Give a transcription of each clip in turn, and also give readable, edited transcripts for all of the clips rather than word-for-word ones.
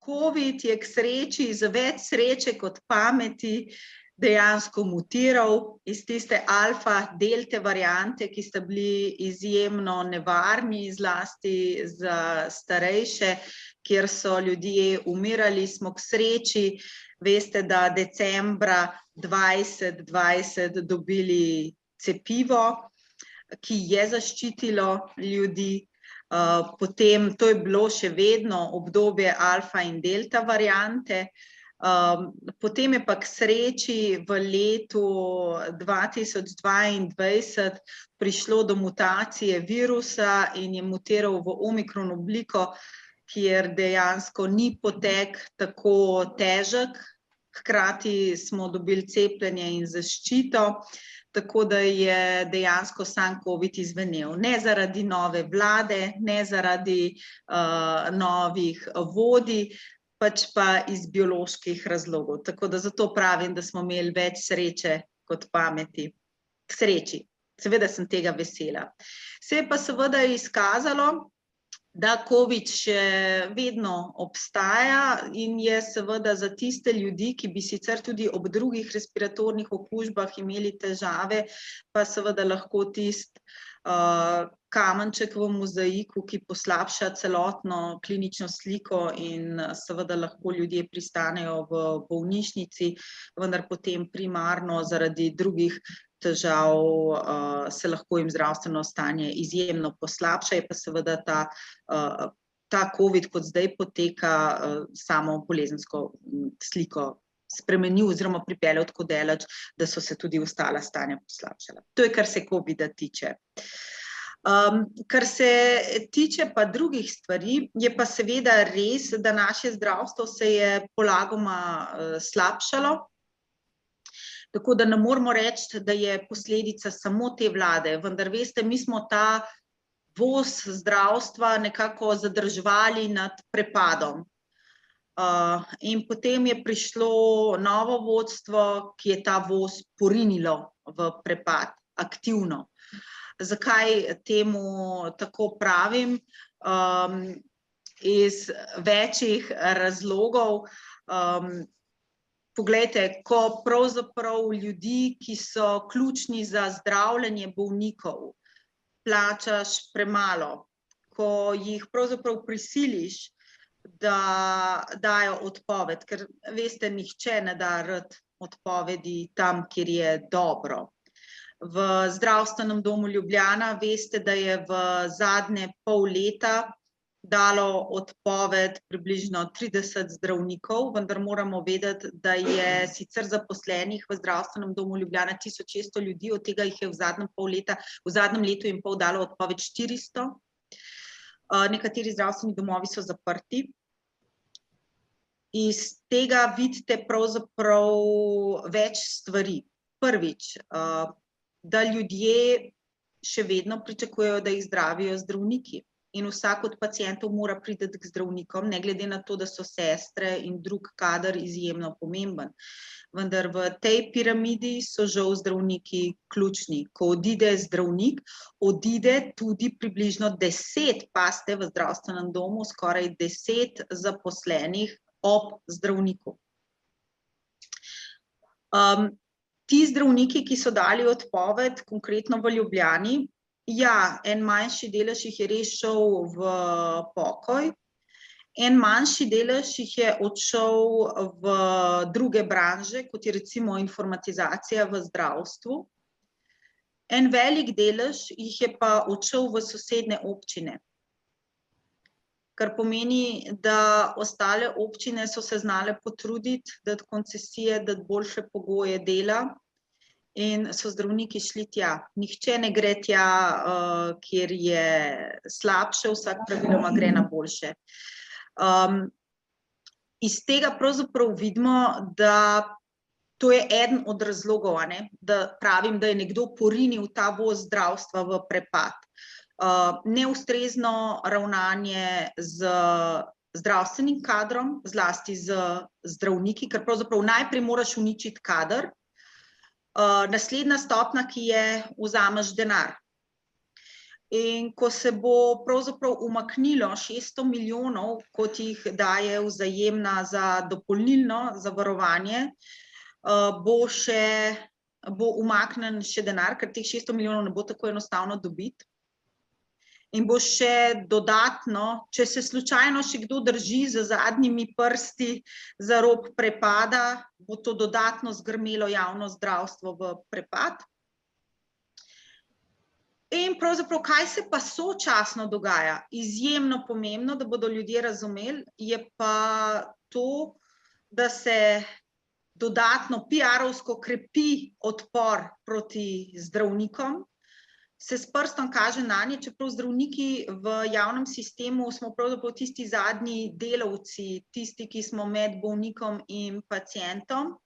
COVID je k sreči, z več sreče kot pameti, dejansko mutiral iz tiste alfa delte variante, ki sta bili izjemno nevarni, zlasti za starejše, kjer so ljudje umirali, smo k sreči, veste, da decembra 2020 dobili cepivo, ki je zaščitilo ljudi. Potem to je bilo še vedno obdobje alfa in delta variante. Potem je pa k sreči v letu 2022 prišlo do mutacije virusa in je mutiral v omikron obliko, kjer dejansko ni potek tako težek, hkrati smo dobili cepljenje in zaščito, tako da je dejansko sam COVID izvenel. Ne zaradi nove vlade, ne zaradi novih vodij, pač pa iz bioloških razlogov. Tako da zato pravim, da smo imeli več sreče kot pameti. K sreči. Seveda sem tega vesela. Se je pa seveda izkazalo, da COVID še vedno obstaja in je seveda za tiste ljudi, ki bi sicer tudi ob drugih respiratornih okužbah imeli težave, pa seveda lahko tisti kamenček v mozaiku, ki poslabša celotno klinično sliko in seveda lahko ljudje pristanejo v bolnišnici, vendar potem primarno zaradi drugih težav se lahko jim zdravstveno stanje izjemno poslabša, je pa seveda ta COVID, kot zdaj poteka, samo bolezensko sliko spremenil oziroma pripeljal tako daleč, da so se tudi ostala stanja poslabšala. To je, kar se COVID-a tiče. Kar se tiče pa drugih stvari, je pa seveda res, da naše zdravstvo se je polagoma slabšalo, tako da ne moramo reči, da je posledica samo te vlade, vendar veste, mi smo ta voz zdravstva nekako zadrževali nad prepadom. In potem je prišlo novo vodstvo, ki je ta voz porinilo v prepad, aktivno. Zakaj temu tako pravim? Iz večjih razlogov. Poglejte, ko pravzaprav ljudi, ki so ključni za zdravljenje bolnikov, plačaš premalo, ko jih pravzaprav prisiliš, da dajo odpoved, ker veste, nihče ne da rad odpovedi tam, kjer je dobro. V Zdravstvenem domu Ljubljana veste, da je v zadnje pol leta dalo odpoved približno 30 zdravnikov, vendar moramo vedeti, da je sicer zaposlenih v Zdravstvenem domu Ljubljana 1600 ljudi, od tega jih je v zadnjem letu in pol dalo odpoved 400. Nekateri zdravstveni domovi so zaprti. Iz tega vidite pravzaprav več stvari. Prvič, da ljudje še vedno pričakujejo, da jih zdravijo zdravniki. In vsak od pacientov mora priti k zdravnikom, ne glede na to, da so sestre in drug kader izjemno pomemben. Vendar v tej piramidi so žal zdravniki ključni. Ko odide zdravnik, odide tudi približno 10, pazite, v zdravstvenem domu, skoraj 10 zaposlenih ob zdravniku. Ti zdravniki, ki so dali odpoved, konkretno v Ljubljani, ja, en manjši delež jih je res šel v pokoj, en manjši delež jih je odšel v druge branže, kot je recimo informatizacija v zdravstvu. En velik delež jih je pa odšel v sosednje občine, kar pomeni, da ostale občine so se znale potruditi, dati koncesije, dati boljše pogoje dela. In so zdravniki šli tja. Nihče ne gre tja, kjer je slabše, vsak praviloma gre na boljše. Iz tega pravzaprav vidimo, da to je eden od razlogov, da pravim, da je nekdo porinil ta voz zdravstva v prepad. Neustrezno ravnanje z zdravstvenim kadrom, zlasti z zdravniki, ker pravzaprav najprej moraš uničiti kader. Naslednja stopnja, ki je, vzameš denar. In ko se bo pravzaprav umaknilo 600 milijonov, kot jih daje Vzajemna za dopolnilno zavarovanje, bo umaknen še denar, ker teh 600 milijonov ne bo tako enostavno dobiti. In bo še dodatno, če se slučajno še kdo drži z zadnjimi prsti za rob prepada, bo to dodatno zgrmelo javno zdravstvo v prepad. In pravzaprav, kaj se pa sočasno dogaja? Izjemno pomembno, da bodo ljudje razumeli, je pa to, da se dodatno PR-ovsko krepi odpor proti zdravnikom, se s prstom kaže nanje, čeprav zdravniki v javnem sistemu smo pravzaprav tisti zadnji delavci, tisti, ki smo med bolnikom in pacientom.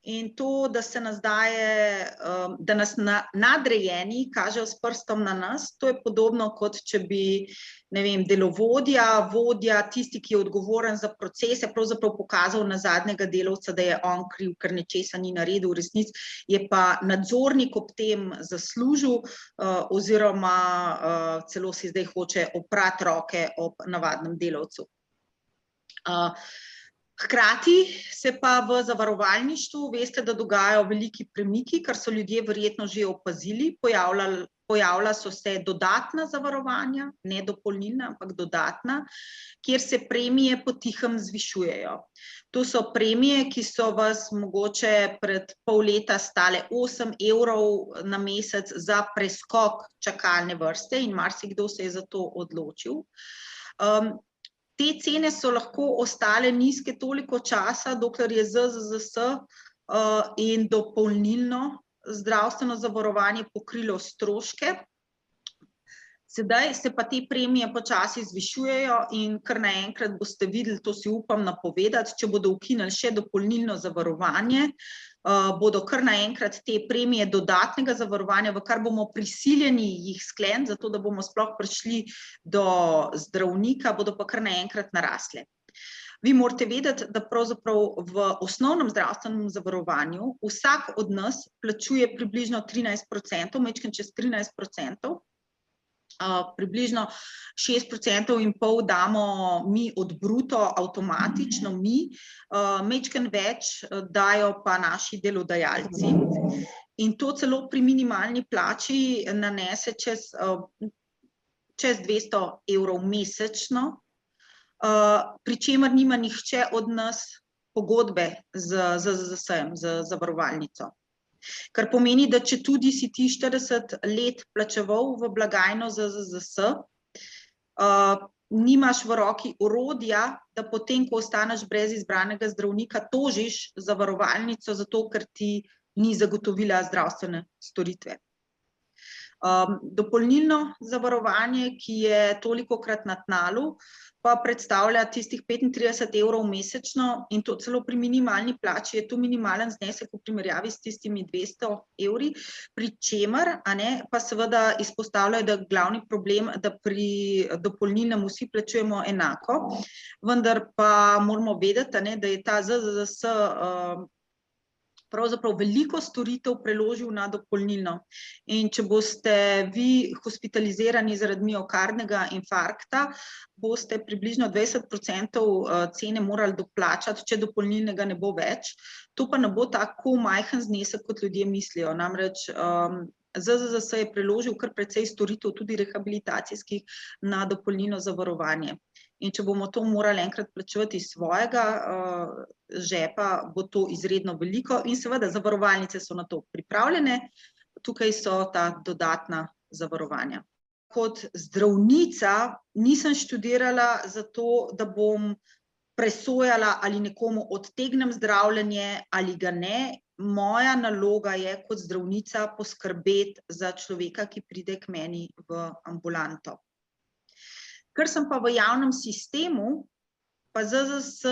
In to, da se nas daje, da nas nadrejeni kažejo s prstom na nas, to je podobno, kot če bi, ne vem, delovodja, vodja, tisti, ki je odgovoren za procese, pravzaprav pokazal na zadnjega delavca, da je on kriv, ker nečesa ni naredil, v resnici je pa nadzornik ob tem zaslužil, oziroma celo si zdaj hoče oprati roke ob navadnem delavcu. Hkrati se pa v zavarovalništvu, veste, da dogajajo veliki premiki, kar so ljudje verjetno že opazili, pojavila so se dodatna zavarovanja, ne dopolnilna, ampak dodatna, kjer se premije potihem zvišujejo. To so premije, ki so vas mogoče pred pol leta stale 8 evrov na mesec za preskok čakalne vrste in marsikdo se je za to odločil. Te cene so lahko ostale nizke toliko časa, dokler je ZZZS in dopolnilno zdravstveno zavarovanje pokrilo stroške. Sedaj se pa te premije počasi zvišujejo in kar naenkrat boste videli, to si upam napovedati, če bodo ukinili še dopolnilno zavarovanje, bodo kar naenkrat te premije dodatnega zavarovanja, v kar bomo prisiljeni jih skleniti, zato da bomo sploh prišli do zdravnika, bodo pa kar naenkrat narasle. Vi morate vedeti, da pravzaprav v osnovnem zdravstvenem zavarovanju vsak od nas plačuje približno 13%, majčkeno čez 13%, približno 6,5% damo mi od bruto avtomatično mi, majčkeno več dajo pa naši delodajalci. In to celo pri minimalni plači nanese čez 200 evrov mesečno, pri čemer nima nihče od nas pogodbe z ZZZS-jem, z zavarovalnico. Kar pomeni, da če tudi si ti 40 let plačeval v blagajno ZZZS, nimaš v roki orodja, da potem, ko ostaneš brez izbranega zdravnika, tožiš zavarovalnico zato, ker ti ni zagotovila zdravstvene storitve. Dopolnilno zavarovanje, ki je tolikokrat na tnalu, pa predstavlja tistih 35 evrov mesečno in to celo pri minimalni plači je to minimalen znesek v primerjavi s tistimi 200 evri, pri čemer pa seveda izpostavljajo, da je glavni problem, da pri dopolnilnem vsi plačujemo enako, vendar pa moramo vedeti, da je ta ZZZS pravzaprav veliko storitev preložil na dopolnilno. In če boste vi hospitalizirani zaradi miokardnega infarkta, boste približno 20% cene morali doplačati, če dopolnilnega ne bo več. To pa ne bo tako majhen znesek, kot ljudje mislijo. Namreč ZZZS je preložil kar precej storitev, tudi rehabilitacijskih, na dopolnilno zavarovanje. In če bomo to morali enkrat plačevati iz svojega žepa, bo to izredno veliko in seveda zavarovalnice so na to pripravljene, tukaj so ta dodatna zavarovanja. Kot zdravnica nisem študirala zato, da bom presojala, ali nekomu odtegnem zdravljenje ali ga ne. Moja naloga je kot zdravnica poskrbeti za človeka, ki pride k meni v ambulanto. Ker sem pa v javnem sistemu, pa ZZZS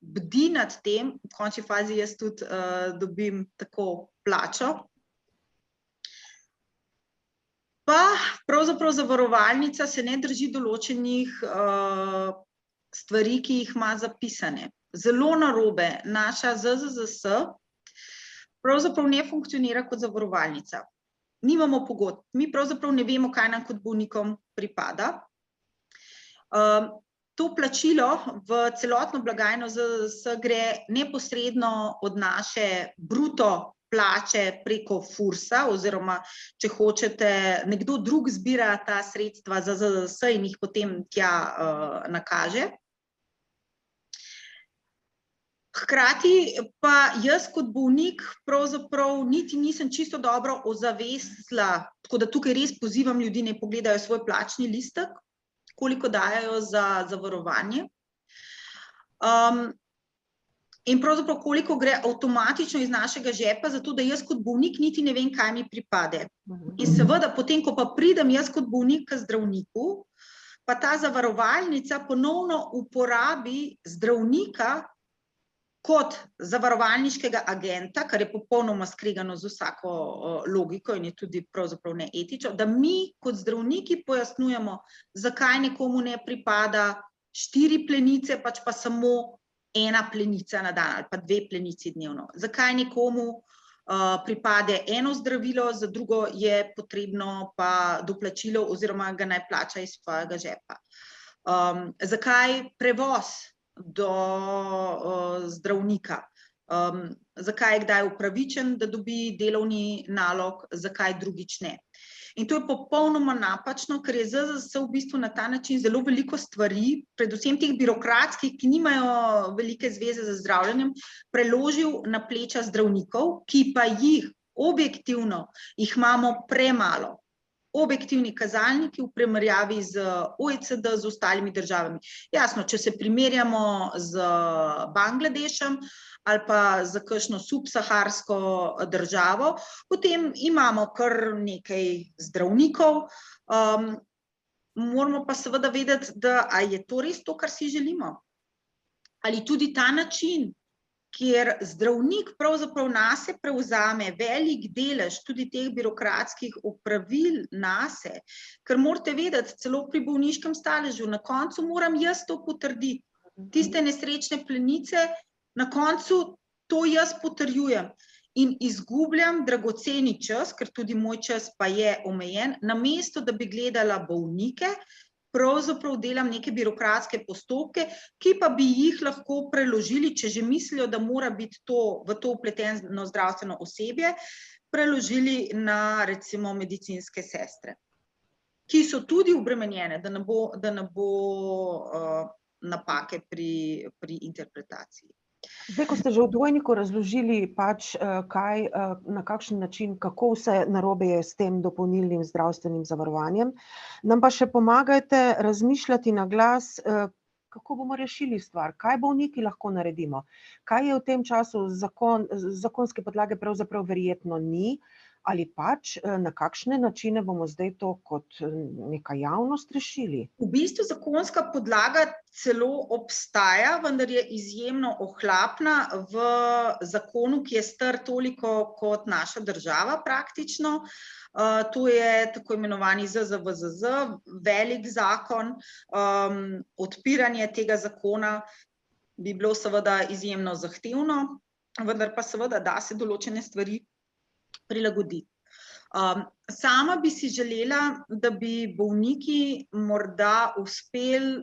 bdi nad tem, v končni fazi jaz tudi dobim tako plačo, pa pravzaprav zavarovalnica se ne drži določenih stvari, ki jih ima zapisane. Zelo narobe, naša ZZZS pravzaprav ne funkcionira kot zavarovalnica. nimamo pogodb. Mi pravzaprav ne vemo, kaj nam kot bolnikom pripada. To plačilo v celotno blagajno ZZZS gre neposredno od naše bruto plače preko FURS-a, oziroma, če hočete, nekdo drug zbira ta sredstva za ZZZS in jih potem tja nakaže. Hkrati pa jaz kot bolnik pravzaprav niti nisem čisto dobro ozavestila, tako da tukaj res pozivam ljudi, naj pogledajo svoj plačni listek, koliko dajajo za zavarovanje. In pravzaprav koliko gre avtomatično iz našega žepa, zato da jaz kot bolnik niti ne vem, kaj mi pripade. In seveda, potem, ko pa pridem jaz kot bolnik k zdravniku, pa ta zavarovalnica ponovno uporabi zdravnika kot zavarovalniškega agenta, kar je popolnoma skregano z vsako logiko in je tudi pravzaprav neetično, da mi kot zdravniki pojasnjujemo, zakaj nekomu ne pripada 4 plenice, pač pa samo 1 plenica na dan ali pa 2 plenici dnevno. Zakaj nekomu pripade eno zdravilo, za drugo je potrebno pa doplačilo oziroma ga naj plača iz svojega žepa. Zakaj prevoz do zdravnika? Zakaj je kdaj upravičen, da dobi delovni nalog, zakaj drugič ne? In to je popolnoma napačno, ker je ZZZS v bistvu na ta način zelo veliko stvari, predvsem teh birokratskih, ki nimajo velike zveze z zdravljenjem, preložil na pleča zdravnikov, ki pa jih objektivno jih imamo premalo. Objektivni kazalniki v primerjavi z OECD, z ostalimi državami. Jasno, če se primerjamo z Bangladešem ali pa z kakšno subsaharsko državo, potem imamo kar nekaj zdravnikov. Moramo pa seveda vedeti, da a je to res to, kar si želimo. Ali tudi ta način, kjer zdravnik pravzaprav nase prevzame velik delež tudi teh birokratskih opravil nase, ker morate vedeti, celo pri bolniškem staležu, na koncu moram jaz to potrditi. Tiste nesrečne plenice, na koncu to jaz potrjujem in izgubljam dragoceni čas, ker tudi moj čas pa je omejen, namesto da bi gledala bolnike, pravzaprav delam neke birokratske postopke, ki pa bi jih lahko preložili, če že mislijo, da mora biti v to vpleteno zdravstveno osebje, preložili na recimo medicinske sestre, ki so tudi obremenjene, da ne bo napake pri interpretaciji. Zdaj, ko ste že v dvojniku razložili pač, kaj, na kakšen način, kako vse narobe je s tem dopolnilnim zdravstvenim zavarovanjem, nam pa še pomagajte razmišljati na glas, kako bomo rešili stvar, kaj bolniki lahko naredimo, kaj je v tem času zakonske podlage pravzaprav verjetno ni, ali pač na kakšne načine bomo zdaj to kot neka javnost rešili? V bistvu zakonska podlaga celo obstaja, vendar je izjemno ohlapna v zakonu, ki je star toliko kot naša država praktično. To je tako imenovani ZZVZZ, velik zakon. Odpiranje tega zakona bi bilo seveda izjemno zahtevno, vendar pa seveda da se določene stvari prilagoditi. Sama bi si želela, da bi bolniki morda uspeli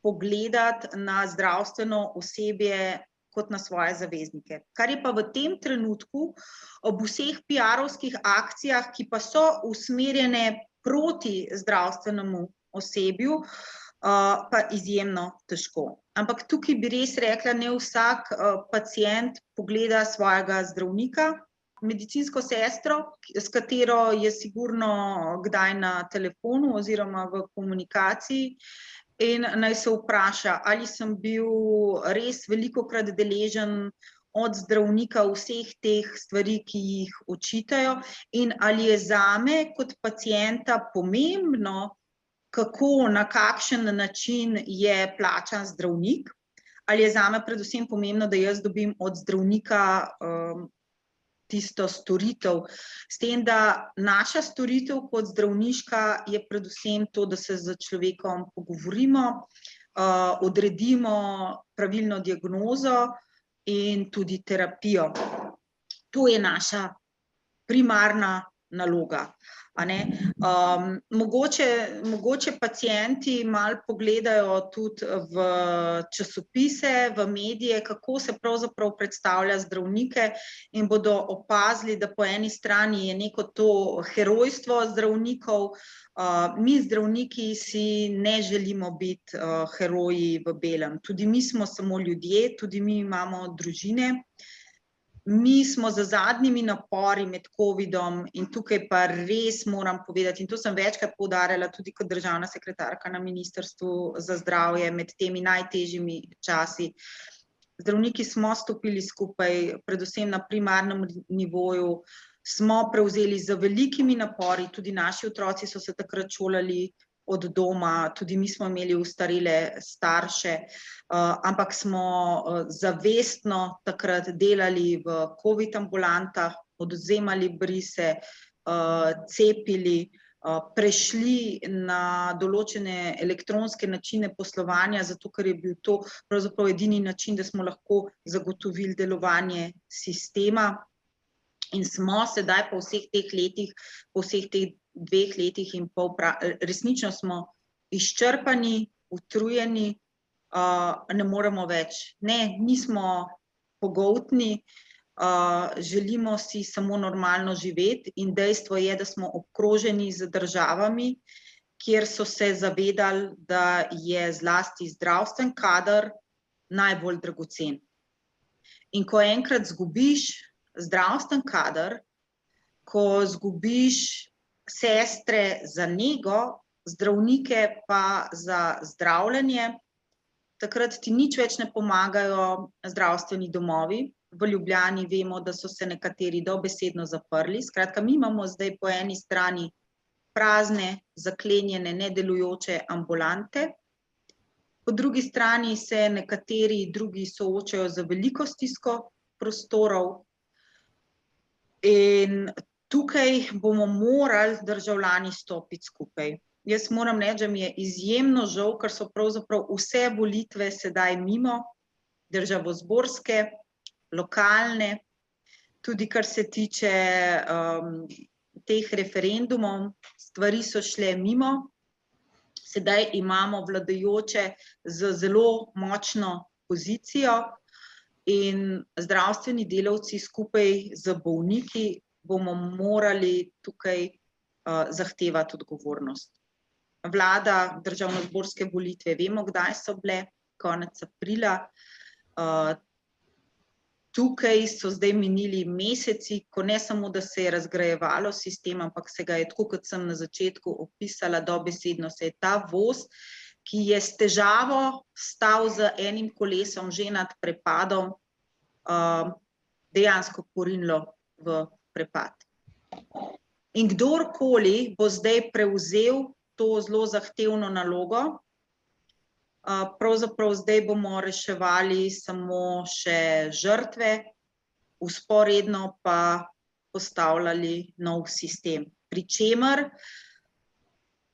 pogledati na zdravstveno osebje kot na svoje zaveznike. Kar je pa v tem trenutku ob vseh PR-ovskih akcijah, ki pa so usmerjene proti zdravstvenemu osebju, pa izjemno težko. Ampak tukaj bi res rekla, ne vsak pacient pogleda svojega zdravnika, medicinsko sestro, s katero je sigurno kdaj na telefonu oziroma v komunikaciji, in naj se vpraša, ali sem bil res velikokrat deležen od zdravnika vseh teh stvari, ki jih očitajo, in ali je zame kot pacienta pomembno, kako, na kakšen način je plačan zdravnik, ali je zame predvsem pomembno, da jaz dobim od zdravnika tisto storitev. S tem, da naša storitev kot zdravniška je predvsem to, da se z človekom pogovorimo, odredimo pravilno diagnozo in tudi terapijo. To je naša primarna naloga. Mogoče pacienti malo pogledajo tudi v časopise, v medije, kako se pravzaprav predstavlja zdravnike in bodo opazili, da po eni strani je neko to herojstvo zdravnikov. Mi zdravniki si ne želimo biti heroji v belem. Tudi mi smo samo ljudje, tudi mi imamo družine. Mi smo za zadnjimi napori med covidom in tukaj pa res moram povedati, in to sem večkrat poudarjala tudi kot državna sekretarka na Ministrstvu za zdravje med temi najtežjimi časi. Zdravniki smo stopili skupaj, predvsem na primarnem nivoju, smo prevzeli z velikimi napori, tudi naši otroci so se takrat šolali od doma, tudi mi smo imeli ostarele starše, ampak smo zavestno takrat delali v covid ambulantah, odvzemali brise, cepili, prešli na določene elektronske načine poslovanja, zato ker je bil to pravzaprav edini način, da smo lahko zagotovili delovanje sistema. In smo sedaj po vseh teh letih, po vseh teh 2 letih in pol, resnično smo izčrpani, utrujeni, ne moremo več. Ne, nismo pogoltni, želimo si samo normalno živeti in dejstvo je, da smo obkroženi z državami, kjer so se zavedali, da je zlasti zdravstven kader najbolj dragocen. In ko enkrat zgubiš zdravstven kader, ko zgubiš sestre za nego, zdravnike pa za zdravljenje, takrat ti nič več ne pomagajo zdravstveni domovi. V Ljubljani vemo, da so se nekateri dobesedno zaprli. Skratka, mi imamo zdaj po eni strani prazne, zaklenjene, nedelujoče ambulante, po drugi strani se nekateri drugi soočajo z veliko stisko prostorov in tukaj bomo morali državljani stopiti skupaj. Jaz moram reči, da mi je izjemno žal, ker so pravzaprav vse volitve sedaj mimo, državozborske, lokalne, tudi kar se tiče teh referendumov, stvari so šle mimo. Sedaj imamo vladajoče z zelo močno pozicijo in zdravstveni delavci skupaj z bolniki bomo morali tukaj zahtevati odgovornost. Vlada, državnozborske volitve, vemo, kdaj so bile, konec aprila. Tukaj so zdaj minili meseci, ko ne samo, da se je razgrajevalo sistem, ampak se ga je, tako kot sem na začetku opisala, dobesedno se je ta voz, ki je s težavo stal z enim kolesom že nad prepadom, dejansko porinilo v prepad. In kdorkoli bo zdaj prevzel to zelo zahtevno nalogo, pravzaprav zdaj bomo reševali samo še žrtve, vzporedno pa postavljali nov sistem. Pri čemer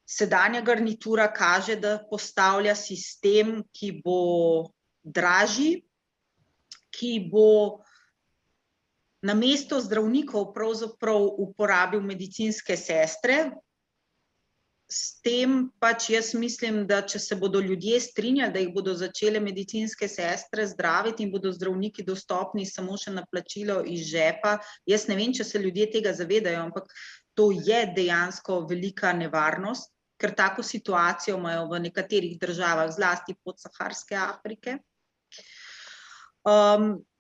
sedanja garnitura kaže, da postavlja sistem, ki bo dražji, ki bo namesto zdravnikov pravzaprav uporabil medicinske sestre. S tem pač jaz mislim, da če se bodo ljudje strinjali, da jih bodo začele medicinske sestre zdraviti in bodo zdravniki dostopni samo še na plačilo iz žepa, jaz ne vem, če se ljudje tega zavedajo, ampak to je dejansko velika nevarnost, ker tako situacijo imajo v nekaterih državah, zlasti podsaharske Afrike.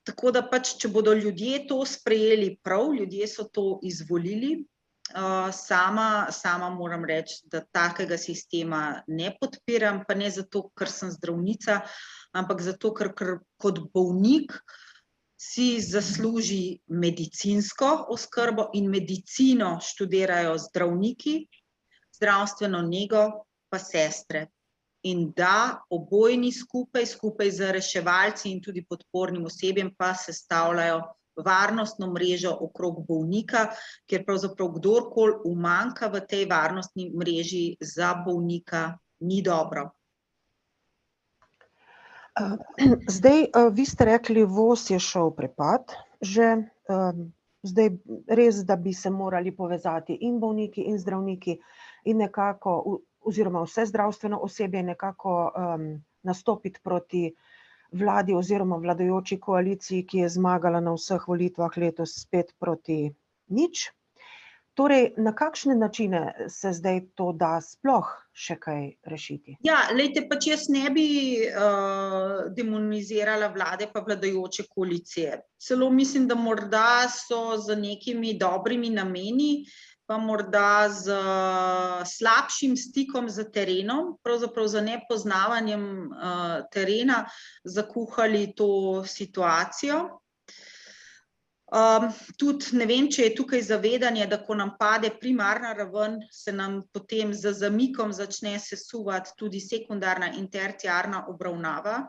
Tako da pač, če bodo ljudje to sprejeli prav, ljudje so to izvolili, sama moram reči, da takega sistema ne podpiram, pa ne zato, ker sem zdravnica, ampak zato, ker kot bolnik si zasluži medicinsko oskrbo in medicino študirajo zdravniki, zdravstveno nego pa sestre. In da obojni skupaj z reševalci in tudi podpornim osebjem pa sestavljajo varnostno mrežo okrog bolnika, kjer pravzaprav kdorkoli umanjka v tej varnostni mreži za bolnika, ni dobro. Zdaj, vi ste rekli, voz je šel v prepad, že zdaj res, da bi se morali povezati in bolniki in zdravniki in nekako, oziroma vse zdravstveno osebje nekako nastopiti proti vladi oziroma vladajoči koaliciji, ki je zmagala na vseh volitvah letos spet proti nič. Torej, na kakšne načine se zdaj to da sploh še kaj rešiti? Ja, glejte, pač jaz ne bi demonizirala vlade pa vladajoče koalicije. Celo mislim, da morda so z nekimi dobrimi nameni, pa morda z slabšim stikom z terenom, pravzaprav z nepoznavanjem terena, zakuhali to situacijo. Tudi ne vem, če je tukaj zavedanje, da ko nam pade primarna raven, se nam potem z zamikom začne sesuvati tudi sekundarna in terciarna obravnava.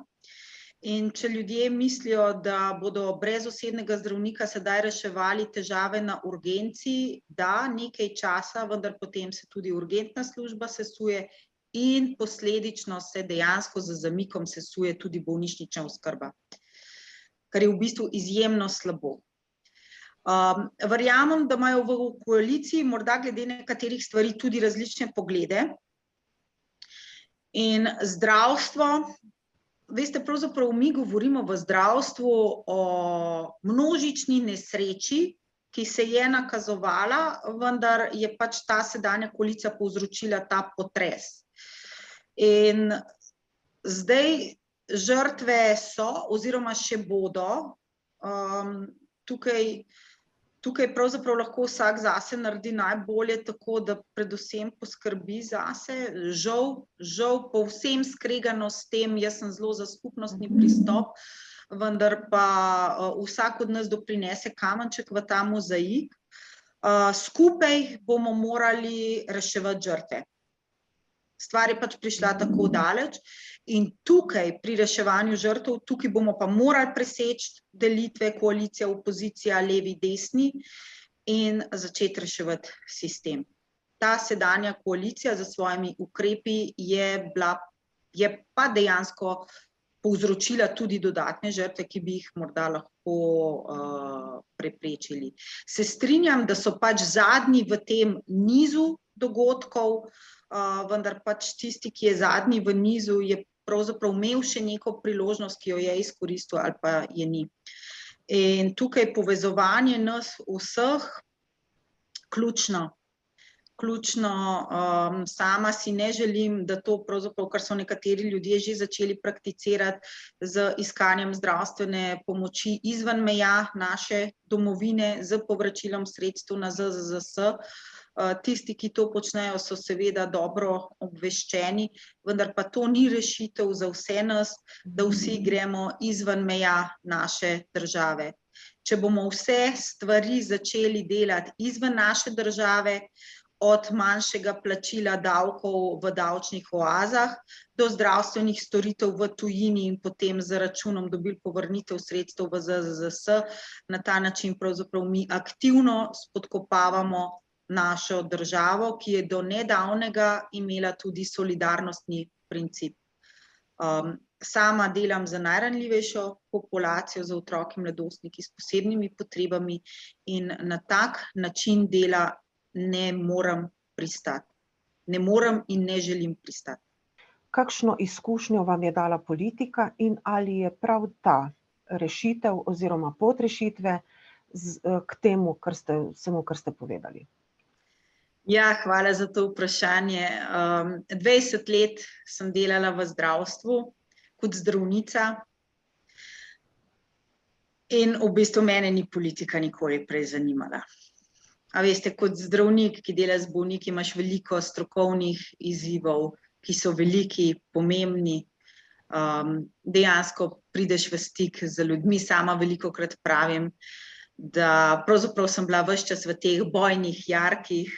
In če ljudje mislijo, da bodo brez osebnega zdravnika sedaj reševali težave na urgenci, da nekaj časa, vendar potem se tudi urgentna služba sesuje in posledično se dejansko z zamikom sesuje tudi bolnišnična oskrba, kar je v bistvu izjemno slabo. Verjamem, da imajo v koaliciji morda glede nekaterih stvari tudi različne poglede. In zdravstvo, veste, pravzaprav mi govorimo v zdravstvu o množični nesreči, ki se je nakazovala, vendar je pač ta sedanja koalicija povzročila ta potres. In zdaj žrtve so oziroma še bodo, Tukaj pravzaprav lahko vsak zase naredi najbolje tako, da predvsem poskrbi zase. Žal povsem skregano s tem, jaz sem zelo za skupnostni pristop, vendar pa vsak od nas doprinese kamenček v ta mozaik. Skupaj bomo morali reševati žrtve. Stvar je pač prišla tako daleč in tukaj pri reševanju žrtev, tukaj bomo pa morali preseči delitve koalicija, opozicija, levi, desni in začeti reševati sistem. Ta sedanja koalicija za svojimi ukrepi je pa dejansko povzročila tudi dodatne žrtve, ki bi jih morda lahko preprečili. Se strinjam, da so pač zadnji v tem nizu dogodkov, vendar pač tisti, ki je zadnji v nizu, je pravzaprav imel še neko priložnost, ki jo je izkoristil ali pa je ni. In tukaj povezovanje nas vseh ključno. Sama si ne želim, da to pravzaprav, kar so nekateri ljudje že začeli prakticirati z iskanjem zdravstvene pomoči izven meja naše domovine, z povračilom sredstev na ZZZS. Tisti, ki to počnejo, so seveda dobro obveščeni, vendar pa to ni rešitev za vse nas, da vsi gremo izven meja naše države. Če bomo vse stvari začeli delati izven naše države, od manjšega plačila davkov v davčnih oazah do zdravstvenih storitev v tujini in potem z računom dobili povrnitev sredstev v ZZZS, na ta način pravzaprav mi aktivno spodkopavamo našo državo, ki je do nedavnega imela tudi solidarnostni princip. Sama delam za najranljivejšo populacijo, za otroke in mladostniki s posebnimi potrebami in na tak način dela ne morem pristati. Ne morem in ne želim pristati. Kakšno izkušnjo vam je dala politika in ali je prav ta rešitev oziroma pot rešitve k temu, vsemu, kar ste povedali? Ja, hvala za to vprašanje. 20 let sem delala v zdravstvu kot zdravnica in v bistvu mene ni politika nikoli prej zanimala. A veste, kot zdravnik, ki dela z bolniki, imaš veliko strokovnih izzivov, ki so veliki, pomembni. Dejansko prideš v stik z ljudmi. Sama velikokrat pravim, da pravzaprav sem bila ves čas v teh bojnih jarkih,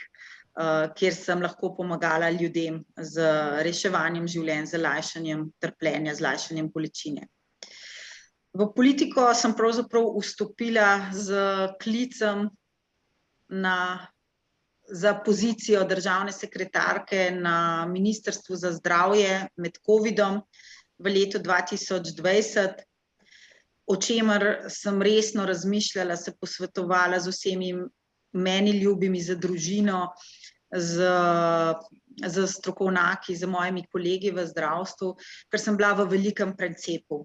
kjer sem lahko pomagala ljudem z reševanjem življenj, z lajšanjem trpljenja, z lajšanjem bolečine. V politiko sem pravzaprav vstopila z klicem za pozicijo državne sekretarke na Ministrstvu za zdravje med covidom v letu 2020. o čemer sem resno razmišljala, se posvetovala z vsemi meni ljubimi, za družino, z strokovnjaki, z mojimi kolegi v zdravstvu, ker sem bila v velikem precepu.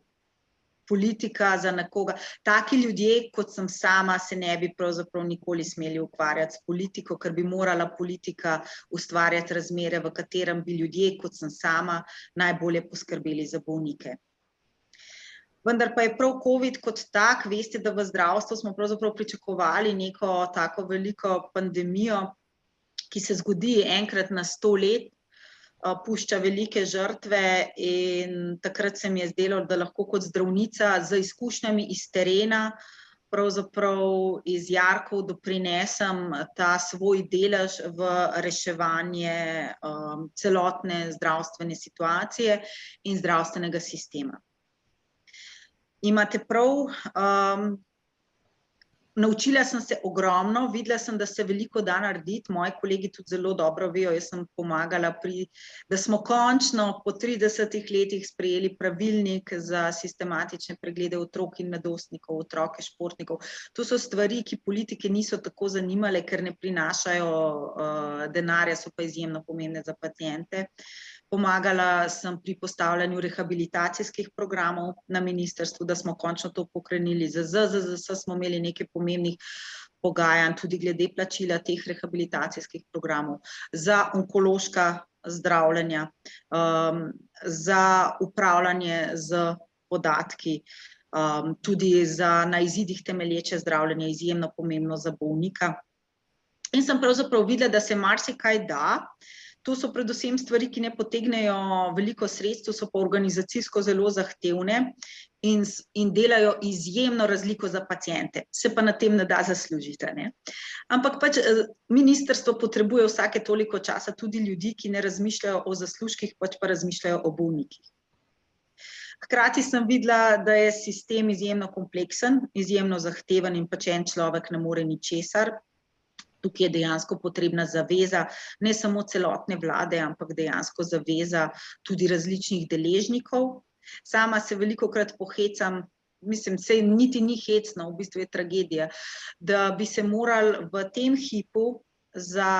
Politika za nekoga, taki ljudje, kot sem sama, se ne bi pravzaprav nikoli smeli ukvarjati s politiko, ker bi morala politika ustvarjati razmere, v katerem bi ljudje, kot sem sama, najbolje poskrbeli za bolnike. Vendar pa je prav COVID kot tak, veste, da v zdravstvu smo pravzaprav pričakovali neko tako veliko pandemijo, ki se zgodi enkrat na 100 let, pušča velike žrtve in takrat se mi je zdelo, da lahko kot zdravnica z izkušnjami iz terena, pravzaprav iz jarkov doprinesem ta svoj delež v reševanje celotne zdravstvene situacije in zdravstvenega sistema. Imate prav, naučila sem se ogromno, videla sem, da se veliko da narediti, moji kolegi tudi zelo dobro vejo, jaz sem pomagala da smo končno po 30 letih sprejeli pravilnik za sistematične preglede otrok in mladostnikov, otroke, športnikov. To so stvari, ki politike niso tako zanimale, ker ne prinašajo denarja, so pa izjemno pomembne za paciente. Pomagala sem pri postavljanju rehabilitacijskih programov na ministrstvu, da smo končno to pokrenili. Z ZZZS smo imeli nekaj pomembnih pogajanj, tudi glede plačila teh rehabilitacijskih programov, za onkološka zdravljenja, za upravljanje z podatki, tudi za na izidih temelječe zdravljenje, izjemno pomembno za bolnika. In sem pravzaprav videla, da se marsikaj da. To so predvsem stvari, ki ne potegnejo veliko sredstev, so pa organizacijsko zelo zahtevne in delajo izjemno razliko za paciente. Se pa na tem ne da zaslužiti, ne? Ampak pač ministrstvo potrebuje vsake toliko časa tudi ljudi, ki ne razmišljajo o zaslužkih, pač pa razmišljajo o bolnikih. Hkrati sem videla, da je sistem izjemno kompleksen, izjemno zahteven in pač en človek ne more ničesar. Tukaj je dejansko potrebna zaveza, ne samo celotne vlade, ampak dejansko zaveza tudi različnih deležnikov. Sama se velikokrat pohecam, mislim, saj niti ni hecno, v bistvu je tragedija, da bi se morali v tem hipu za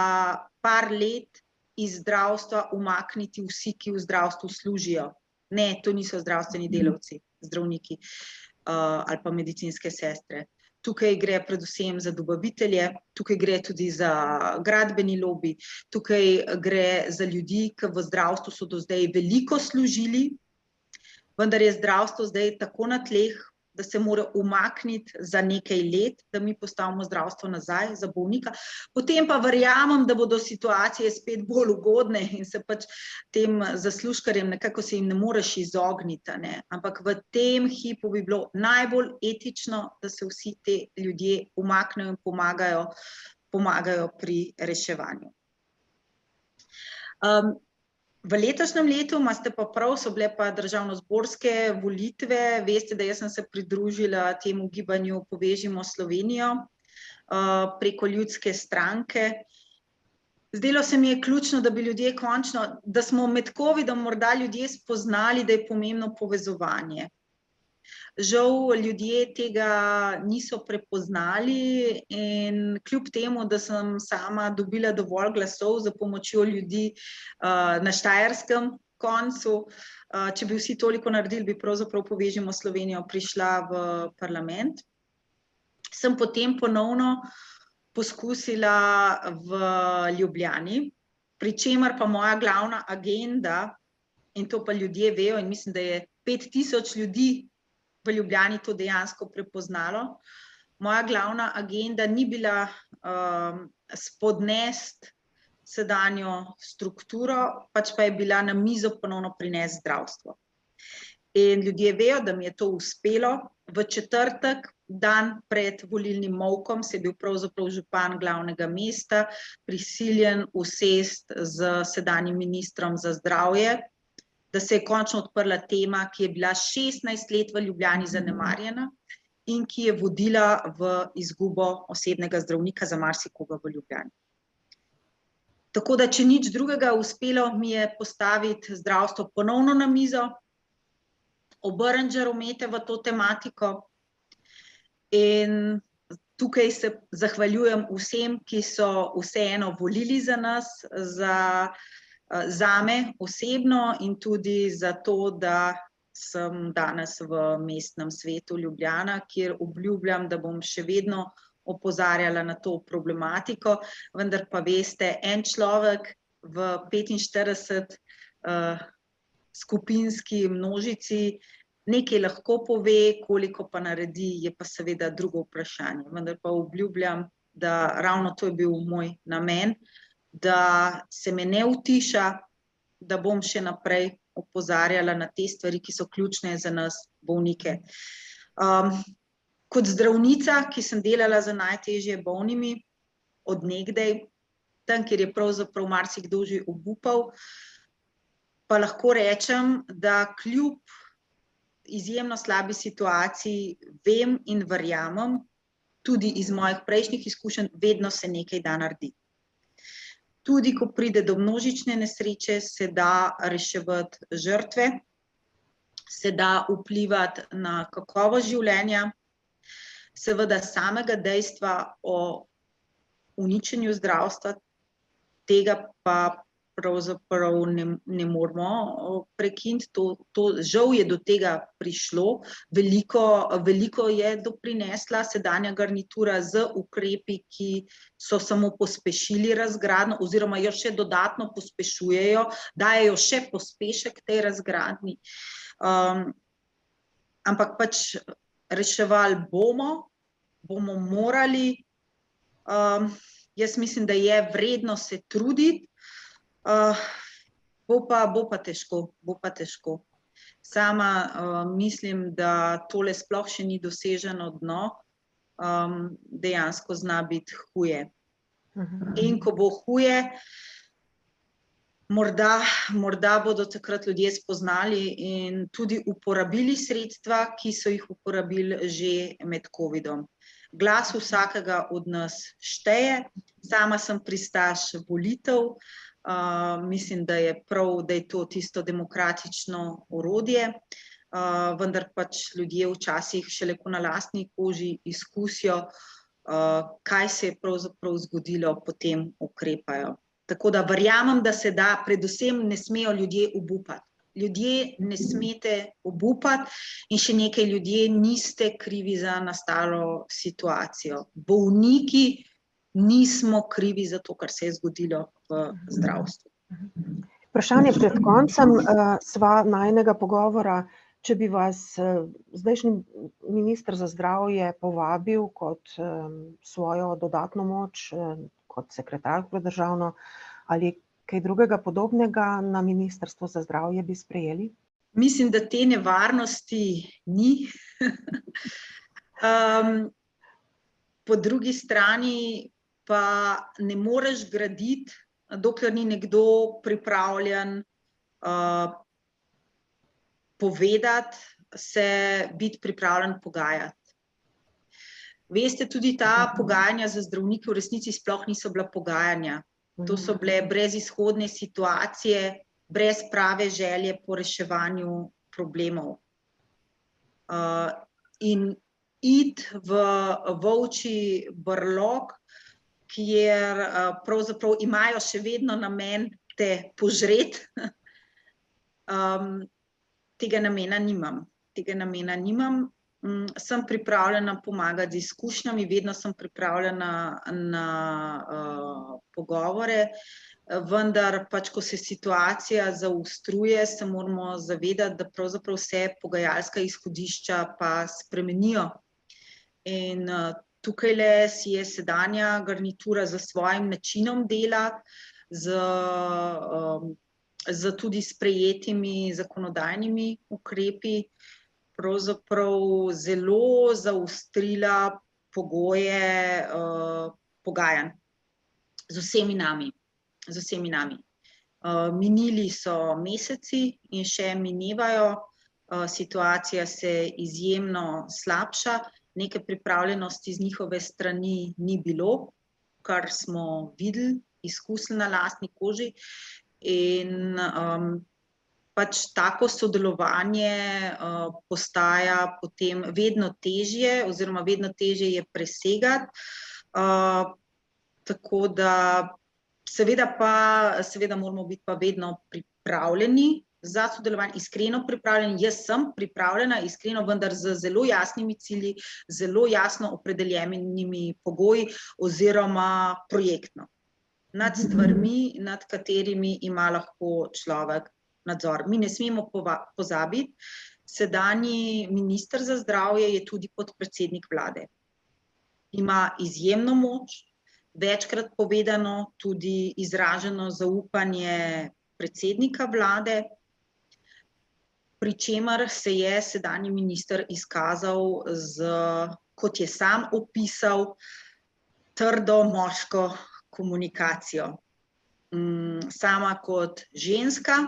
par let iz zdravstva umakniti vsi, ki v zdravstvu služijo. Ne, to niso zdravstveni delavci, zdravniki ali pa medicinske sestre. Tukaj gre predvsem za dobavitelje, tukaj gre tudi za gradbeni lobi, tukaj gre za ljudi, ki v zdravstvu so do zdaj veliko služili, vendar je zdravstvo zdaj tako na tleh, da se mora umakniti za nekaj let, da mi postavimo zdravstvo nazaj za bolnika. Potem pa verjamem, da bodo situacije spet bolj ugodne in se pač tem zaslužkarjem nekako se jim ne moreš izogniti, ne? Ampak v tem hipu bi bilo najbolj etično, da se vsi te ljudje umaknejo in pomagajo pri reševanju. V letošnjem letu imate pa prav, so bile pa državnozborske volitve, veste, da jaz sem se pridružila temu gibanju Povežimo Slovenijo preko Ljudske stranke. Zdelo se mi je ključno, da bi ljudje končno, da smo med covidom morda ljudje spoznali, da je pomembno povezovanje. Žal ljudje tega niso prepoznali in kljub temu, da sem sama dobila dovolj glasov za pomočjo ljudi na štajerskem koncu, če bi vsi toliko naredili, bi pravzaprav Povežimo Slovenijo prišla v parlament. Sem potem ponovno poskusila v Ljubljani, pri čemer pa moja glavna agenda, in to pa ljudje vejo in mislim, da je 5000 ljudi v Ljubljani to dejansko prepoznalo. Moja glavna agenda ni bila spodnesti sedanjo strukturo, pač pa je bila na mizo ponovno prinesti zdravstvo. In ljudje vejo, da mi je to uspelo. V četrtek, dan pred volilnim molkom, se je bil pravzaprav župan glavnega mesta prisiljen usesti z sedanjim ministrom za zdravje, da se je končno odprla tema, ki je bila 16 let v Ljubljani zanemarjena in ki je vodila v izgubo osebnega zdravnika za marsikoga v Ljubljani. Tako da, če nič drugega, uspelo mi je postaviti zdravstvo ponovno na mizo, obrniti žaromete v to tematiko In tukaj se zahvaljujem vsem, ki so vseeno volili za nas, zame osebno in tudi za to, da sem danes v mestnem svetu Ljubljana, kjer obljubljam, da bom še vedno opozarjala na to problematiko, vendar pa veste, en človek v 45 skupinski množici nekaj lahko pove, koliko pa naredi, je pa seveda drugo vprašanje. Vendar pa obljubljam, da ravno to je bil moj namen, da se me ne utiša, da bom še naprej opozarjala na te stvari, ki so ključne za nas bolnike. Kot zdravnica, ki sem delala z najtežje bolnimi od nekdaj, tam, kjer je pravzaprav marsikdo že obupal, pa lahko rečem, da kljub izjemno slabi situaciji vem in verjamem, tudi iz mojih prejšnjih izkušenj, vedno se nekaj da narediti. Tudi ko pride do množične nesreče, se da reševati žrtve, se da vplivati na kakovost življenja, seveda samega dejstva o uničenju zdravstva, tega pa pravzaprav ne moramo prekiniti, žal je do tega prišlo, veliko je doprinesla sedanja garnitura z ukrepi, ki so samo pospešili razgradnjo oziroma jo še dodatno pospešujejo, dajejo še pospešek tej razgradnji. Ampak pač reševali bomo morali, jaz mislim, da je vredno se truditi, bo pa težko. Sama mislim, da tole sploh še ni doseženo dno, dejansko zna biti huje. In ko bo huje, morda bodo takrat ljudje spoznali in tudi uporabili sredstva, ki so jih uporabili že med covidom. Glas vsakega od nas šteje, sama sem pristaš volitev, mislim, da je prav, da je to tisto demokratično orodje, vendar pač ljudje včasih šele ko na lastni koži izkusijo, kaj se je pravzaprav zgodilo, potem ukrepajo. Tako da verjamem, da se da, predvsem ne smejo ljudje obupati. Ljudje ne smete obupati in še nekaj, ljudje niste krivi za nastalo situacijo. Bolniki nismo krivi za to, kar se je zgodilo v zdravstvu. Vprašanje pred koncem sva najinega pogovora, če bi vas zdajšnji minister za zdravje povabil kot svojo dodatno moč, kot sekretarko državno, ali kaj drugega podobnega na Ministrstvu za zdravje bi sprejeli? Mislim, da te nevarnosti ni. Po drugi strani pa ne moreš graditi, dokler ni nekdo pripravljen povedati, biti pripravljen pogajati. Veste, tudi ta pogajanja za zdravnike v resnici sploh niso bila pogajanja. To so bile brezizhodne situacije, brez prave želje po reševanju problemov. In iti v volčji brlog, kjer pravzaprav imajo še vedno namen te požreti, tega namena nimam. Sem pripravljena pomagati z izkušnjami, vedno sem pripravljena na pogovore, vendar pač, ko se situacija zaostruje, se moramo zavedati, da pravzaprav se pogajalska izhodišča pa spremenijo. In tukajle si je sedanja garnitura s svojim načinom dela, z tudi sprejetimi zakonodajnimi ukrepi, pravzaprav zelo zaostrila pogoje pogajanj z vsemi nami. Minili so meseci in še minevajo, situacija se izjemno slabša, neke pripravljenosti z njihove strani ni bilo, kar smo videli, izkusili na lastni koži. In pač tako sodelovanje postaja potem vedno težje oziroma vedno težje je presegati. Tako da seveda moramo biti pa vedno pripravljeni za sodelovanje, iskreno pripravljeni. Jaz sem pripravljena, iskreno, vendar z zelo jasnimi cilji, zelo jasno opredeljenimi pogoji oziroma projektno. Nad stvarmi, nad katerimi ima lahko človek nadzor. Mi ne smemo pozabiti, sedanji minister za zdravje je tudi podpredsednik vlade. Ima izjemno moč, večkrat povedano, tudi izraženo zaupanje predsednika vlade, pri čemer se je sedanji minister izkazal kot je sam opisal, trdo moško komunikacijo. Sama kot ženska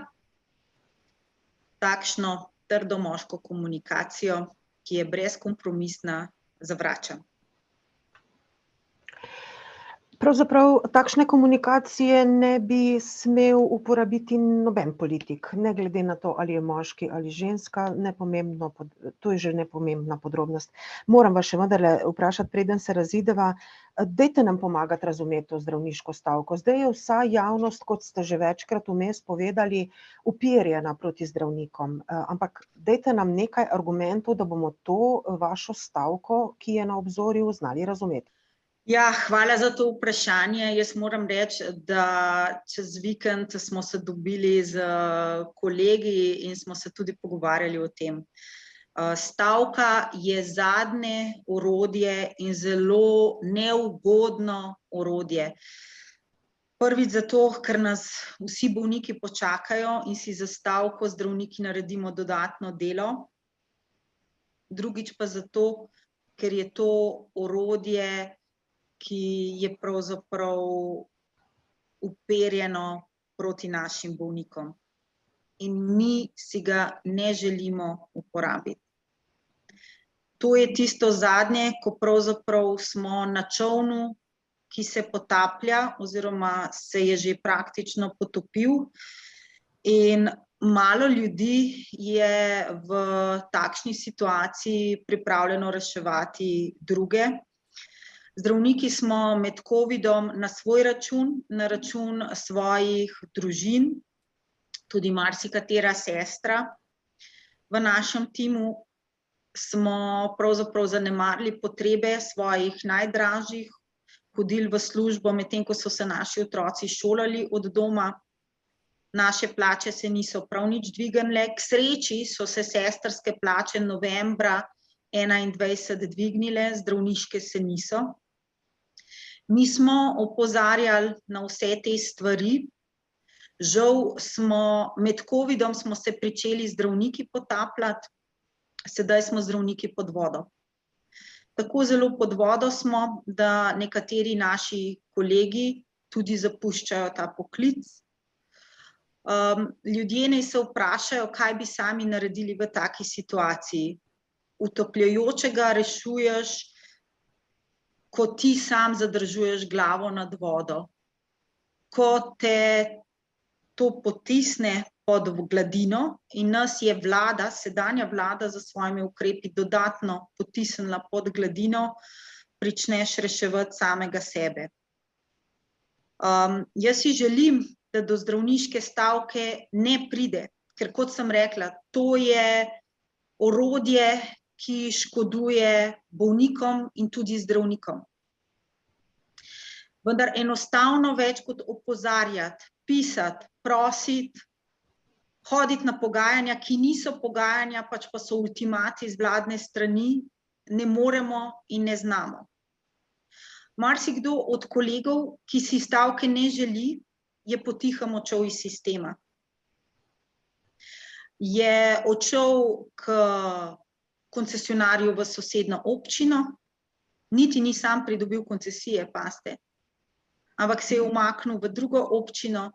takšno trdo moško komunikacijo, ki je brezkompromisna, zavračam. Pravzaprav takšne komunikacije ne bi smel uporabiti noben politik, ne glede na to, ali je moški ali ženska, nepomembno, to je že nepomembna podrobnost. Moram vas še vendarle vprašati, preden se razideva, dajte nam pomagati razumeti to zdravniško stavko. Zdaj je vsa javnost, kot ste že večkrat vmes povedali, uperjena proti zdravnikom, ampak dajte nam nekaj argumentov, da bomo to vašo stavko, ki je na obzorju, znali razumeti. Ja, hvala za to vprašanje. Jaz moram reči, da čez vikend smo se dobili z kolegi in smo se tudi pogovarjali o tem. Stavka je zadnje orodje in zelo neugodno orodje. Prvič zato, ker nas vsi bolniki počakajo in si za stavko zdravniki naredimo dodatno delo. Drugič pa zato, ker je to orodje, ki je pravzaprav uperjeno proti našim bolnikom. In mi si ga ne želimo uporabiti. To je tisto zadnje, ko pravzaprav smo na čolnu, ki se potaplja oziroma se je že praktično potopil. In malo ljudi je v takšni situaciji pripravljeno reševati druge. Zdravniki smo med covidom na svoj račun, na račun svojih družin, tudi marsikatera sestra v našem timu, smo pravzaprav zanemarili potrebe svojih najdražjih, hodili v službo, medtem ko so se naši otroci šolali od doma. Naše plače se niso prav nič dvignile. K sreči so se sestrske plače novembra 2021 dvignile, zdravniške se niso. Mi smo opozarjali na vse te stvari. Žal med covidom smo se pričeli zdravniki potapljati, sedaj smo zdravniki pod vodo. Tako zelo pod vodo smo, da nekateri naši kolegi tudi zapuščajo ta poklic. Ljudje naj se vprašajo, kaj bi sami naredili v taki situaciji. Utopljajočega rešuješ, ko ti sam zadržuješ glavo nad vodo, ko te to potisne pod gladino in nas je vlada, sedanja vlada za svojimi ukrepi dodatno potisnila pod gladino, pričneš reševati samega sebe. Jaz si želim, da do zdravniške stavke ne pride, ker kot sem rekla, to je orodje, ki škoduje bolnikom in tudi zdravnikom. Vendar enostavno več kot opozarjati, pisati, prositi, hoditi na pogajanja, ki niso pogajanja, pač pa so ultimati z vladne strani, ne moremo in ne znamo. Marsikdo od kolegov, ki si stavke ne želi, je potihem odšel iz sistema. Je odšel k koncesionarju v sosednjo občino, niti ni sam pridobil koncesije, pazite, ampak se je umaknil v drugo občino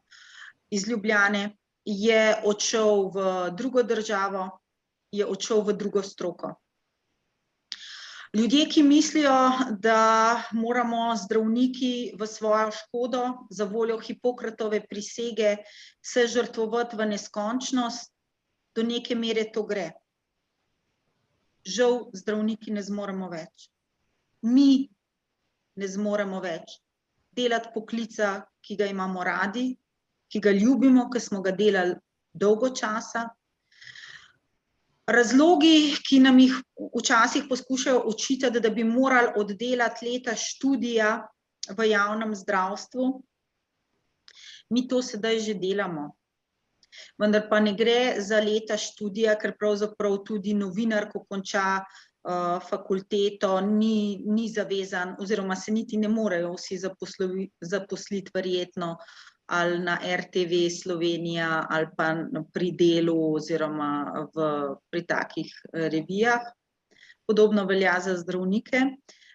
iz Ljubljane, je odšel v drugo državo, je odšel v drugo stroko. Ljudje, ki mislijo, da moramo zdravniki v svojo škodo za voljo Hipokratove prisege se žrtvovati v neskončnost, Do neke mere to gre. Žal zdravniki ne zmoremo več. Mi ne zmoremo več delati poklica, ki ga imamo radi, ki ga ljubimo, ki smo ga delali dolgo časa. Razlogi, ki nam jih včasih poskušajo očitati, da bi morali oddelati leta študija v javnem zdravstvu, mi to sedaj že delamo. Vendar pa ne gre za leta študija, ker pravzaprav tudi novinar, ko konča fakulteto, ni zavezan oziroma se niti ne morejo vsi zaposliti verjetno ali na RTV Slovenija ali pa pri Delu oziroma pri takih revijah. Podobno velja za zdravnike,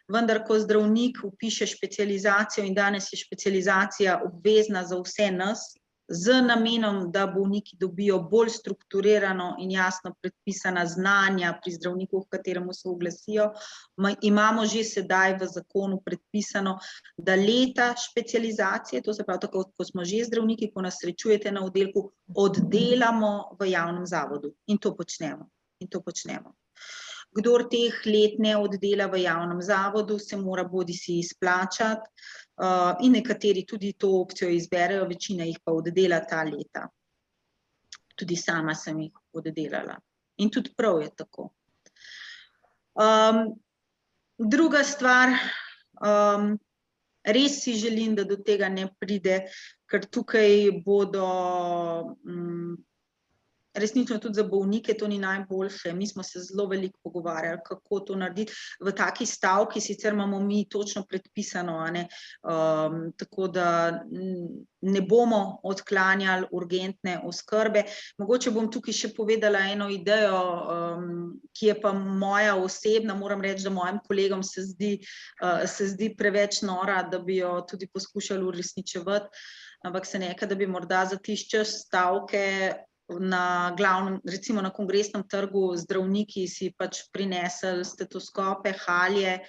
vendar ko zdravnik vpiše specializacijo in danes je specializacija obvezna za vse nas, z namenom, da bolniki dobijo bolj strukturirano in jasno predpisana znanja pri zdravniku, v kateremu se oglasijo, imamo že sedaj v zakonu predpisano, da leta specializacije, to se pravi tako, ko smo že zdravniki, ko nas srečujete na oddelku, oddelamo v javnem zavodu in to počnemo. Kdor teh let ne oddela v javnem zavodu, se mora bodisi izplačati in nekateri tudi to opcijo izberejo, večina jih pa oddela ta leta. Tudi sama sem jih oddelala in tudi prav je tako. Druga stvar, res si želim, da do tega ne pride, ker tukaj bodo resnično tudi za bolnike to ni najboljše. Mi smo se zelo veliko pogovarjali, kako to narediti. V taki stavki sicer imamo mi točno predpisano, tako da ne bomo odklanjali urgentne oskrbe. Mogoče bom tukaj še povedala eno idejo, ki je pa moja osebna, moram reči, da mojim kolegom se zdi preveč nora, da bi jo tudi poskušali uresničevati, ampak se neka, da bi morda za tisti čas stavke na glavnem, recimo na Kongresnem trgu, zdravniki si pač prinesli stetoskope, halje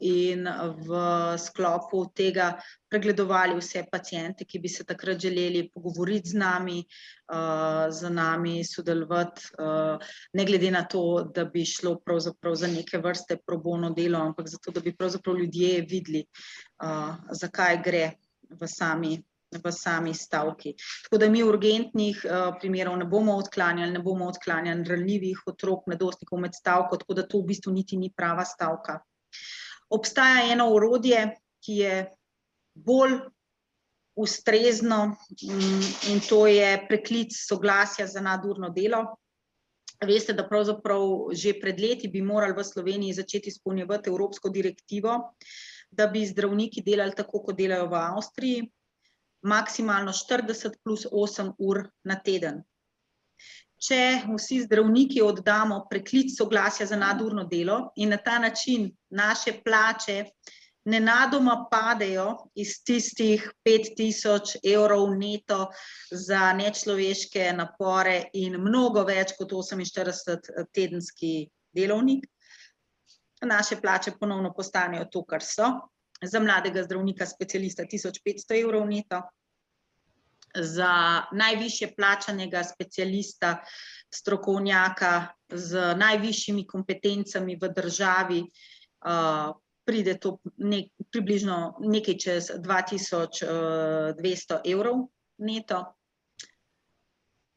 in v sklopu tega pregledovali vse paciente, ki bi se takrat želeli pogovoriti z nami sodelovati, ne glede na to, da bi šlo pravzaprav za neke vrste pro bono delo, ampak zato, da bi pravzaprav ljudje videli, zakaj gre v sami stavki. Tako da mi urgentnih primerov ne bomo odklanjali ranljivih otrok, mladostnikov med stavko, tako da to v bistvu niti ni prava stavka. Obstaja eno orodje, ki je bolj ustrezno in to je preklic soglasja za nadurno delo. Veste, da pravzaprav že pred leti bi morali v Sloveniji začeti izpolnjevati evropsko direktivo, da bi zdravniki delali tako, kot delajo v Avstriji, maksimalno 40+8 ur na teden. Če vsi zdravniki oddamo preklic soglasja za nadurno delo in na ta način naše plače nenadoma padejo iz tistih 5.000 evrov neto za nečloveške napore in mnogo več kot 48 tedenski delovnik, naše plače ponovno postanejo to, kar so. Za mladega zdravnika specialista 1500 evrov neto, za najvišje plačanega specialista, strokovnjaka z najvišjimi kompetencami v državi pride to približno nekaj čez 2200 evrov neto.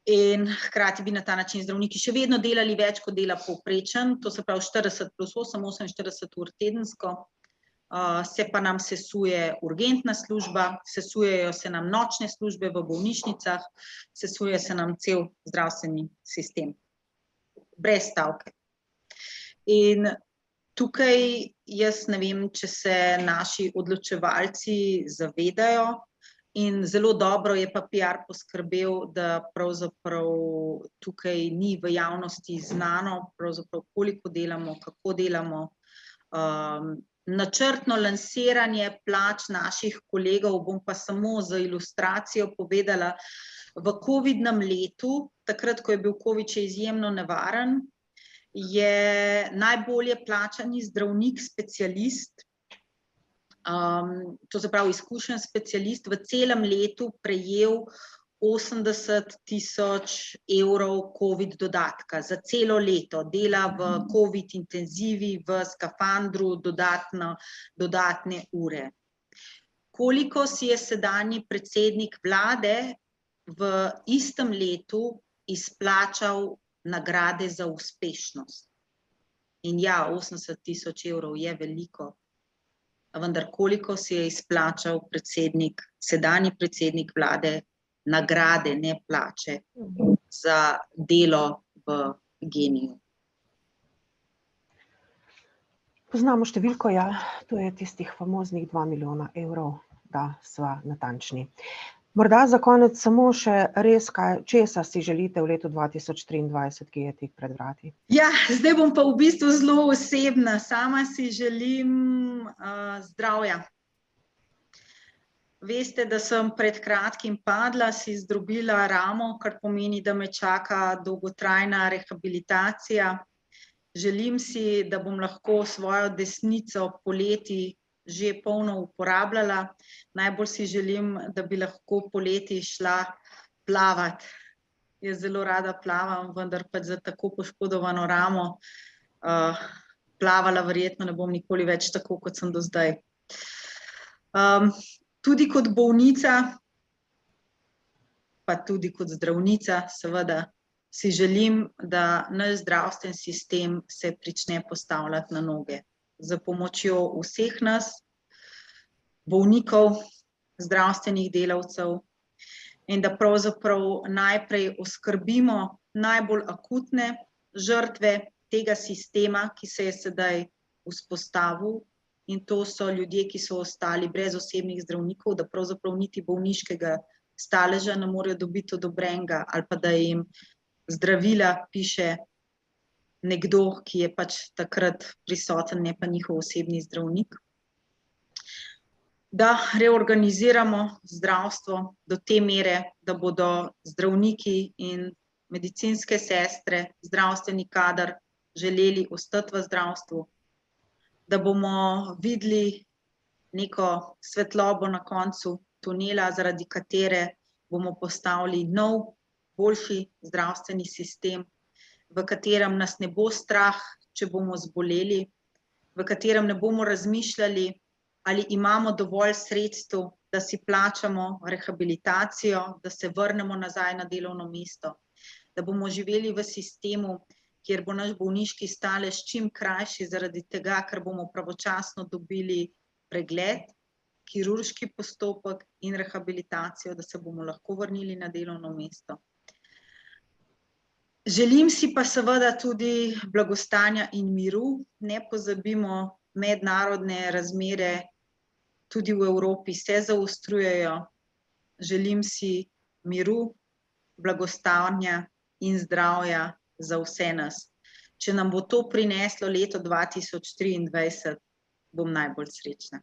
In hkrati bi na ta način zdravniki še vedno delali več, kot dela povprečen, to se pravi 40+8, 48 ur tedensko. Se pa nam sesuje urgentna služba, sesujejo se nam nočne službe v bolnišnicah, sesuje se nam cel zdravstveni sistem. Brez stavke. In tukaj jaz ne vem, če se naši odločevalci zavedajo in zelo dobro je pa PR poskrbel, da pravzaprav tukaj ni v javnosti znano, pravzaprav koliko delamo, kako delamo. Načrtno lansiranje plač naših kolegov, bom pa samo za ilustracijo povedala, v covidnem letu, takrat, ko je bil covid še izjemno nevaren, je najbolje plačani zdravnik specialist, to se pravi izkušen specialist, v celem letu prejel 80.000 evrov COVID dodatka za celo leto, dela v COVID intenzivi, v skafandru, dodatne ure. Koliko si je sedanji predsednik vlade v istem letu izplačal nagrade za uspešnost? In ja, 80.000 evrov je veliko, vendar koliko si je izplačal sedanji predsednik vlade nagrade, ne plače, za delo v GEN-I-ju? Poznamo številko, ja, to je tistih famoznih 2 milijona evrov, da sva natančni. Morda za konec samo še res, česa si želite v letu 2023, ki je tik pred vrati? Ja, zdaj bom pa v bistvu zelo osebna. Sama si želim zdravja. Veste, da sem pred kratkim padla, si zdrobila ramo, kar pomeni, da me čaka dolgotrajna rehabilitacija. Želim si, da bom lahko svojo desnico poleti že polno uporabljala. Najbolj si želim, da bi lahko poleti šla plavat. Jaz zelo rada plavam, vendar pa za tako poškodovano ramo plavala verjetno ne bom nikoli več tako, kot sem do zdaj. Tudi kot bolnica, pa tudi kot zdravnica, seveda, si želim, da naš zdravstveni sistem se prične postavljati na noge. Za pomočjo vseh nas, bolnikov, zdravstvenih delavcev, in da pravzaprav najprej oskrbimo najbolj akutne žrtve tega sistema, ki se je sedaj vzpostavil, in to so ljudje, ki so ostali brez osebnih zdravnikov, da pravzaprav niti bolniškega staleža ne morejo dobiti odobrenega, ali pa da jim zdravila piše nekdo, ki je pač takrat prisoten, ne pa njihov osebni zdravnik. Da reorganiziramo zdravstvo do te mere, da bodo zdravniki in medicinske sestre, zdravstveni kader želeli ostati v zdravstvu, da bomo videli neko svetlobo na koncu tunela, zaradi katere bomo postavili nov, boljši zdravstveni sistem, v katerem nas ne bo strah, če bomo zboleli, v katerem ne bomo razmišljali, ali imamo dovolj sredstev, da si plačamo rehabilitacijo, da se vrnemo nazaj na delovno mesto, da bomo živeli v sistemu, kjer bo naš bolniški stalež čim krajši, zaradi tega, ker bomo pravočasno dobili pregled, kirurški postopek in rehabilitacijo, da se bomo lahko vrnili na delovno mesto. Želim si pa seveda tudi blagostanja in miru. Ne pozabimo, mednarodne razmere tudi v Evropi se zaostrujejo. Želim si miru, blagostanja in zdravja za vse nas. Če nam bo to prineslo leto 2023, bom najbolj srečna.